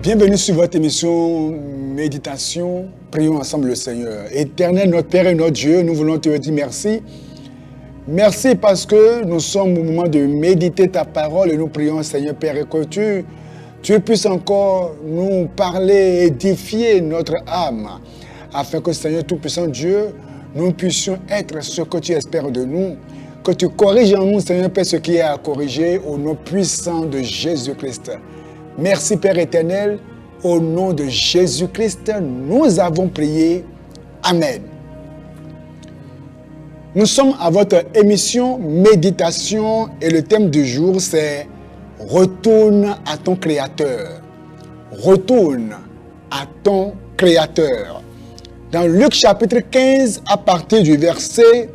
Bienvenue sur votre émission Méditation. Prions ensemble le Seigneur. Éternel, notre Père et notre Dieu, nous voulons te dire merci. Merci parce que nous sommes au moment de méditer ta parole et nous prions, Seigneur Père, et que tu puisses encore nous parler, édifier notre âme, afin que, Seigneur Tout-Puissant Dieu, nous puissions être ce que tu espères de nous, que tu corriges en nous, Seigneur Père, ce qui est à corriger, au nom puissant de Jésus-Christ. Merci Père éternel, au nom de Jésus-Christ, nous avons prié. Amen. Nous sommes à votre émission Méditation et le thème du jour c'est « Retourne à ton Créateur ». Retourne à ton Créateur. Dans Luc chapitre 15, à partir du verset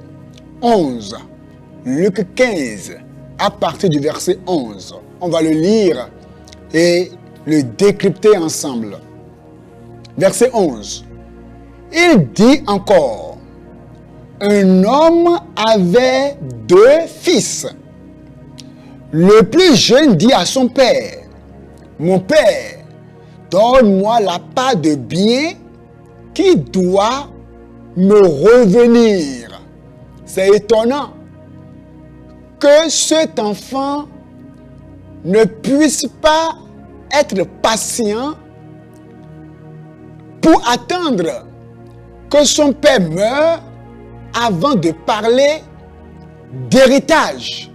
11. Luc 15, à partir du verset 11. On va le lire et le décrypter ensemble. Verset 11. Il dit encore, un homme avait 2 fils. Le plus jeune dit à son père, mon père, donne-moi la part de bien qui doit me revenir. C'est étonnant que cet enfant ne puisse pas être patient pour attendre que son père meure avant de parler d'héritage.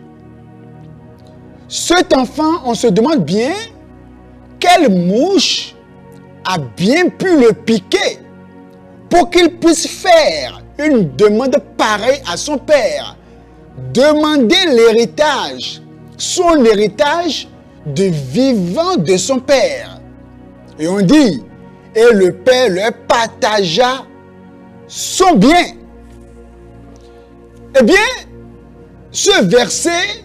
Cet enfant, on se demande bien quelle mouche a bien pu le piquer pour qu'il puisse faire une demande pareille à son père, demander l'héritage, son héritage de vivant de son père. Et on dit, et le père leur partagea son bien. Eh bien, ce verset,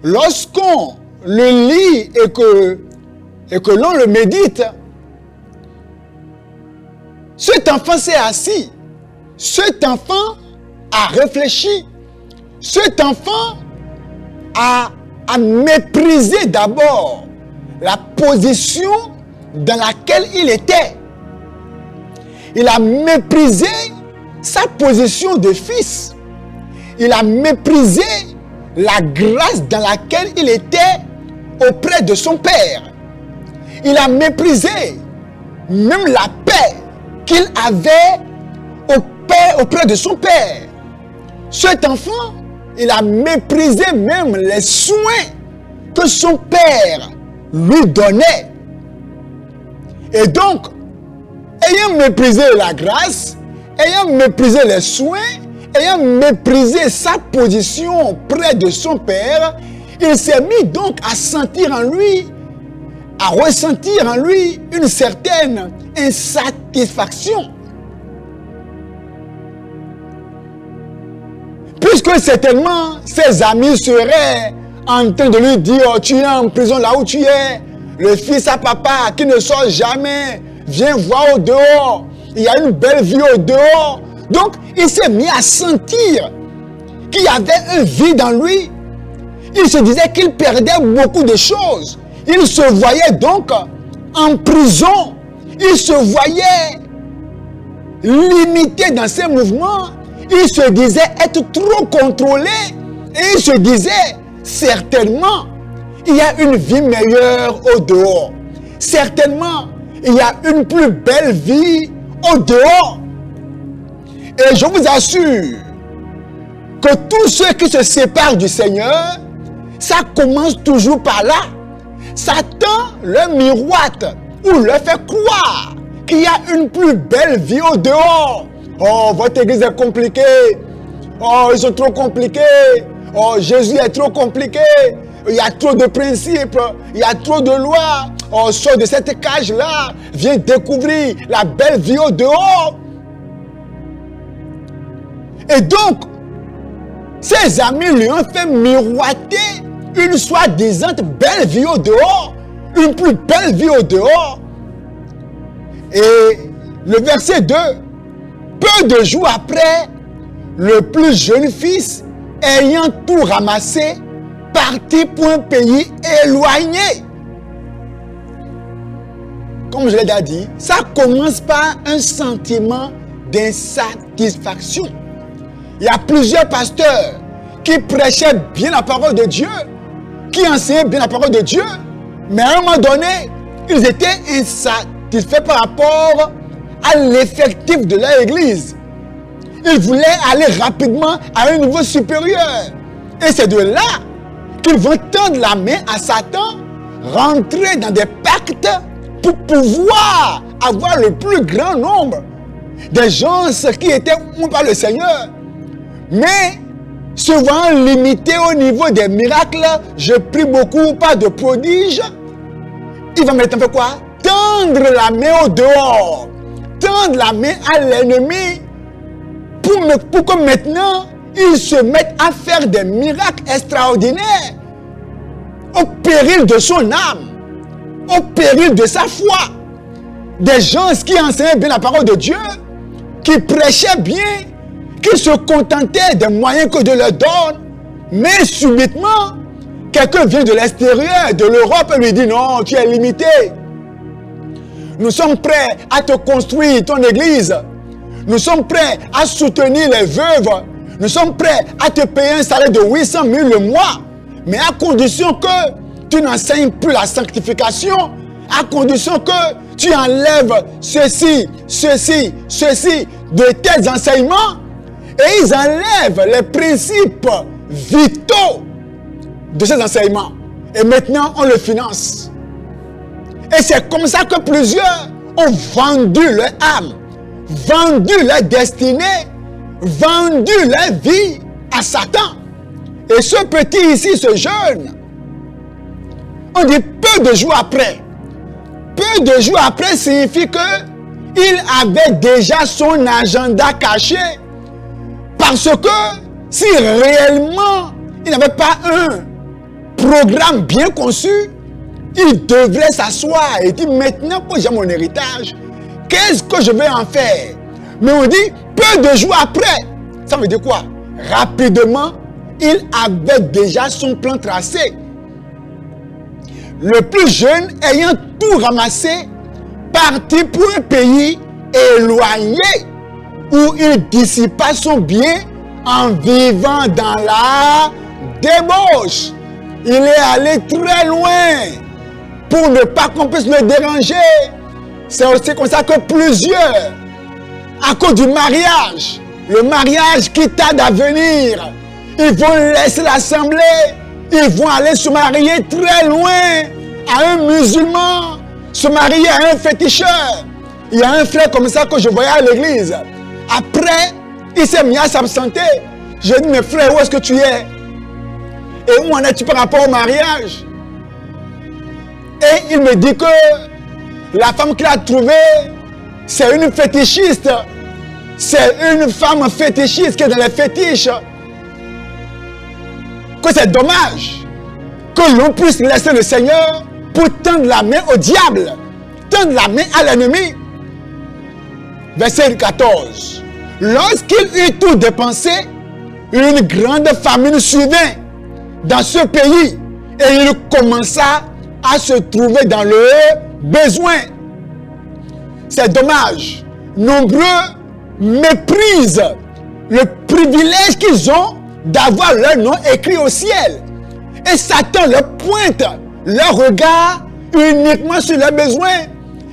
lorsqu'on le lit et que l'on le médite, cet enfant s'est assis, cet enfant a réfléchi, cet enfant a méprisé d'abord la position dans laquelle il était. Il a méprisé sa position de fils. Il a méprisé la grâce dans laquelle il était auprès de son père. Il a méprisé même la paix qu'il avait auprès de son père. Cet enfant, il a méprisé même les soins que son père lui donnait. Et donc, ayant méprisé la grâce, ayant méprisé les soins, ayant méprisé sa position près de son père, il s'est mis donc à sentir en lui, à ressentir en lui une certaine insatisfaction. Puisque certainement ses amis seraient en train de lui dire, oh, tu es en prison là où tu es, le fils à papa qui ne sort jamais, viens voir au dehors, il y a une belle vie au dehors. Donc il s'est mis à sentir qu'il y avait un vide en lui. Il se disait qu'il perdait beaucoup de choses. Il se voyait donc en prison. Il se voyait limité dans ses mouvements. Il se disait être trop contrôlé. Et il se disait, certainement, il y a une vie meilleure au dehors. Certainement, il y a une plus belle vie au dehors. Et je vous assure que tous ceux qui se séparent du Seigneur, ça commence toujours par là. Satan leur miroite ou leur fait croire qu'il y a une plus belle vie au dehors. Oh, votre église est compliquée. Oh, ils sont trop compliqués. Oh, Jésus est trop compliqué. Il y a trop de principes. Il y a trop de lois. Oh, sors de cette cage-là. Viens découvrir la belle vie au dehors. Et donc, ses amis lui ont fait miroiter une soi-disant belle vie au dehors. Une plus belle vie au dehors. Et le verset 2. Peu de jours après, le plus jeune fils, ayant tout ramassé, partit pour un pays éloigné. comme je l'ai déjà dit, ça commence par un sentiment d'insatisfaction. Il y a plusieurs pasteurs qui prêchaient bien la parole de Dieu, qui enseignaient bien la parole de Dieu, mais à un moment donné, ils étaient insatisfaits par rapport à l'effectif de leur église. Ils voulaient aller rapidement à un niveau supérieur. Et c'est de là qu'ils vont tendre la main à Satan, rentrer dans des pactes pour pouvoir avoir le plus grand nombre des gens qui étaient oués par le Seigneur. Mais souvent limités au niveau des miracles, je prie beaucoup, pas de prodiges. Il va maintenant faire quoi? Tendre la main au dehors, tendre la main à l'ennemi pour que maintenant il se mette à faire des miracles extraordinaires au péril de son âme, au péril de sa foi. Des gens qui enseignaient bien la parole de Dieu, qui prêchaient bien, qui se contentaient des moyens que Dieu leur donne, mais subitement, quelqu'un vient de l'extérieur, de l'Europe, et lui dit non, tu es limité. Nous sommes prêts à te construire ton église. Nous sommes prêts à soutenir les veuves. Nous sommes prêts à te payer un salaire de 800 000 le mois. Mais à condition que tu n'enseignes plus la sanctification, à condition que tu enlèves ceci de tes enseignements, et ils enlèvent les principes vitaux de ces enseignements. Et maintenant, on le finance. Et c'est comme ça que plusieurs ont vendu leur âme, vendu leur destinée, vendu leur vie à Satan. Et ce petit ici, ce jeune, on dit peu de jours après. Peu de jours après signifie qu'il avait déjà son agenda caché. Parce que si réellement il n'avait pas un programme bien conçu, il devrait s'asseoir et dire maintenant que j'ai mon héritage, qu'est-ce que je vais en faire? Mais on dit peu de jours après. Ça veut dire quoi? Rapidement, il avait déjà son plan tracé. Le plus jeune, ayant tout ramassé, partit pour un pays éloigné où il dissipa son bien en vivant dans la débauche. Il est allé très loin pour ne pas qu'on puisse le déranger. C'est aussi comme ça que plusieurs, à cause du mariage, le mariage qui tarde à venir, ils vont laisser l'assemblée, ils vont aller se marier très loin à un musulman, se marier à un féticheur. Il y a un frère comme ça que je voyais à l'église. Après, il s'est mis à s'absenter. J'ai dit, mais frère, où est-ce que tu es? Et où en es-tu par rapport au mariage? Et il me dit que la femme qu'il a trouvée, c'est une fétichiste. C'est une femme fétichiste qui est dans les fétiches. Que c'est dommage que l'on puisse laisser le Seigneur pour tendre la main au diable, tendre la main à l'ennemi. Verset 14. Lorsqu'il eut tout dépensé, une grande famine survint dans ce pays et il commença à se trouver dans le besoin. C'est dommage. Nombreux méprisent le privilège qu'ils ont d'avoir leur nom écrit au ciel. Et Satan leur pointe leur regard uniquement sur leurs besoins.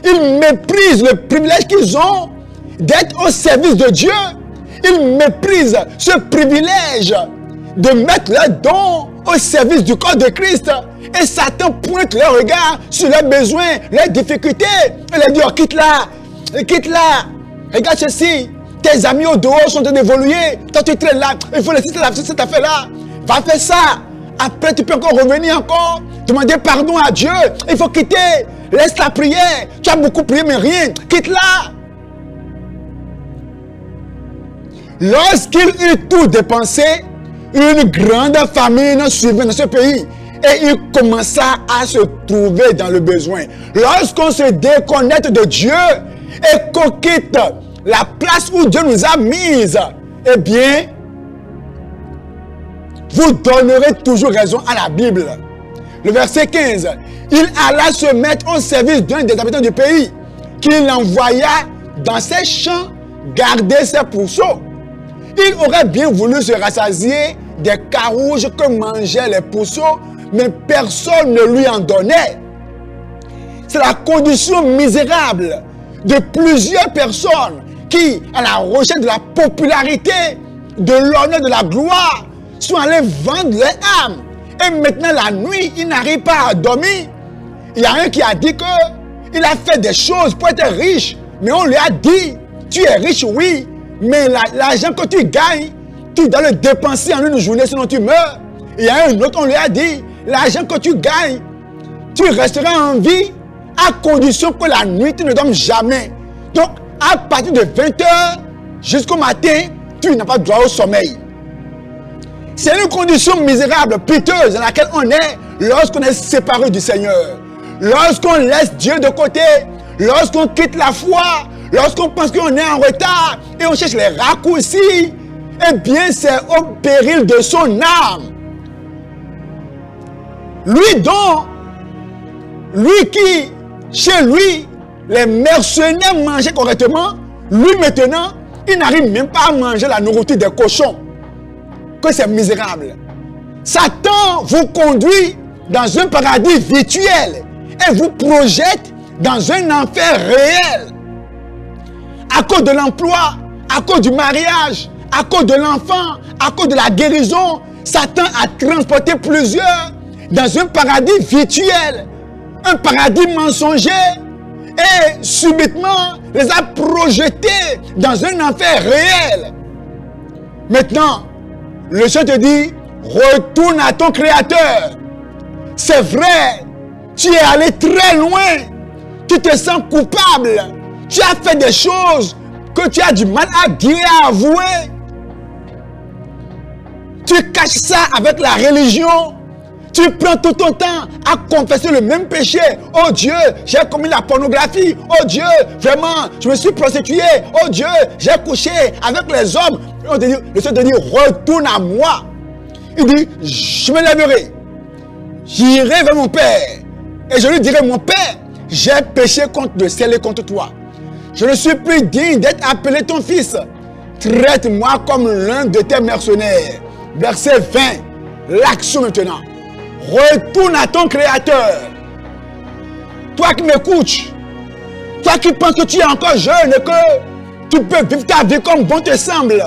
Ils méprisent le privilège qu'ils ont d'être au service de Dieu. Ils méprisent ce privilège de mettre leurs dons au service du corps de Christ. Et Satan pointe leur regard sur leurs besoins, leurs difficultés. Il leur dit, oh, quitte-la, quitte-la. Regarde ceci, tes amis au dehors sont en train d'évoluer. Toi, tu es là, il faut laisser cette affaire-là. Va faire ça. Après, tu peux encore revenir encore, demander pardon à Dieu. Il faut quitter. Laisse la prière. Tu as beaucoup prié, mais rien. Quitte-la. Lorsqu'il eut tout dépensé, une grande famine suivait dans ce pays. Et il commença à se trouver dans le besoin. Lorsqu'on se déconnecte de Dieu et qu'on quitte la place où Dieu nous a mise, eh bien, vous donnerez toujours raison à la Bible. Le verset 15. Il alla se mettre au service d'un des habitants du pays, qu'il envoya dans ses champs garder ses pourceaux. Il aurait bien voulu se rassasier des carouges que mangeaient les pourceaux, mais personne ne lui en donnait. C'est la condition misérable de plusieurs personnes qui, à la recherche de la popularité, de l'honneur, de la gloire, sont allés vendre leur âme. Et maintenant, la nuit, ils n'arrivent pas à dormir. Il y a un qui a dit qu'il a fait des choses pour être riche, mais on lui a dit, tu es riche, oui, mais l'argent que tu gagnes, tu dois le dépenser en une journée, sinon tu meurs. Il y a un autre, on lui a dit, l'argent que tu gagnes, tu resteras en vie à condition que la nuit, tu ne dormes jamais. Donc, à partir de 20h jusqu'au matin, tu n'as pas droit au sommeil. C'est une condition misérable, piteuse, dans laquelle on est lorsqu'on est séparé du Seigneur. Lorsqu'on laisse Dieu de côté, lorsqu'on quitte la foi, lorsqu'on pense qu'on est en retard et on cherche les raccourcis, eh bien, c'est au péril de son âme. Lui qui, chez lui, les mercenaires mangeaient correctement, lui maintenant, il n'arrive même pas à manger la nourriture des cochons. Que c'est misérable. Satan vous conduit dans un paradis virtuel et vous projette dans un enfer réel. À cause de l'emploi, à cause du mariage, à cause de l'enfant, à cause de la guérison, Satan a transporté plusieurs dans un paradis virtuel, un paradis mensonger, et subitement les a projetés dans un enfer réel. Maintenant, le Seigneur te dit, retourne à ton Créateur. C'est vrai, tu es allé très loin, tu te sens coupable, tu as fait des choses que tu as du mal à dire et à avouer. Tu caches ça avec la religion. Tu prends tout ton temps à confesser le même péché. Oh Dieu, j'ai commis la pornographie. Oh Dieu, vraiment, je me suis prostitué. Oh Dieu, j'ai couché avec les hommes. Le Seigneur te dit, retourne à moi. Il dit, je me lèverai. J'irai vers mon Père. Et je lui dirai, mon Père, j'ai péché contre le ciel et contre toi. Je ne suis plus digne d'être appelé ton fils. Traite-moi comme l'un de tes mercenaires. Verset 20. L'action maintenant. Retourne à ton Créateur. Toi qui m'écoutes, toi qui penses que tu es encore jeune et que tu peux vivre ta vie comme bon te semble,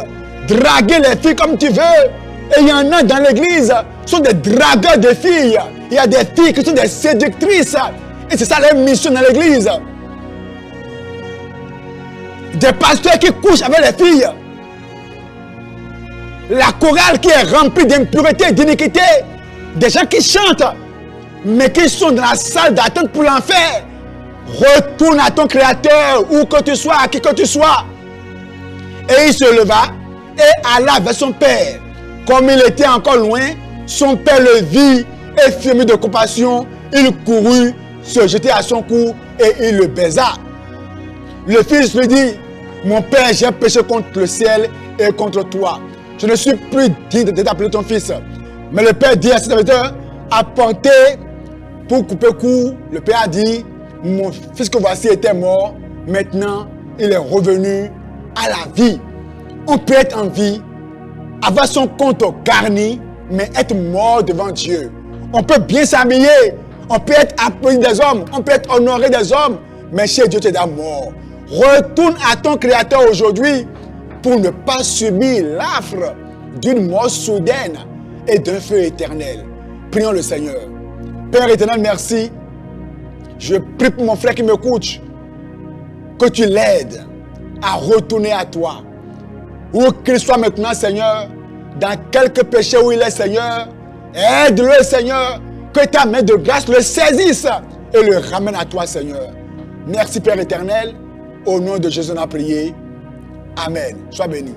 draguer les filles comme tu veux. Et il y en a dans l'église, sont des dragueurs de filles. Il y a des filles qui sont des séductrices. Et c'est ça leur mission dans l'église. Des pasteurs qui couchent avec les filles. La chorale qui est remplie d'impureté et d'iniquité. Des gens qui chantent, mais qui sont dans la salle d'attente pour l'enfer. Retourne à ton Créateur, où que tu sois, à qui que tu sois. Et il se leva et alla vers son père. Comme il était encore loin, son père le vit et fumé de compassion, il courut se jeter à son cou et il le baisa. Le fils lui dit, mon père, j'ai péché contre le ciel et contre toi. Je ne suis plus digne de t'appeler ton fils. Mais le père dit à ses serviteurs, apportez pour couper court. Le père a dit, mon fils que voici était mort, maintenant il est revenu à la vie. On peut être en vie, avoir son compte garni, mais être mort devant Dieu. On peut bien s'habiller, on peut être applaudi des hommes, on peut être honoré des hommes, mais chez Dieu tu es déjà mort. Retourne à ton Créateur aujourd'hui pour ne pas subir l'affre d'une mort soudaine et d'un feu éternel. Prions le Seigneur. Père éternel, merci. Je prie pour mon frère qui m'écoute, que tu l'aides à retourner à toi. Où qu'il soit maintenant, Seigneur, dans quelque péché où il est, Seigneur, aide-le, Seigneur, que ta main de grâce le saisisse et le ramène à toi, Seigneur. Merci, Père éternel. Au nom de Jésus, on a prié. Amen. Sois béni.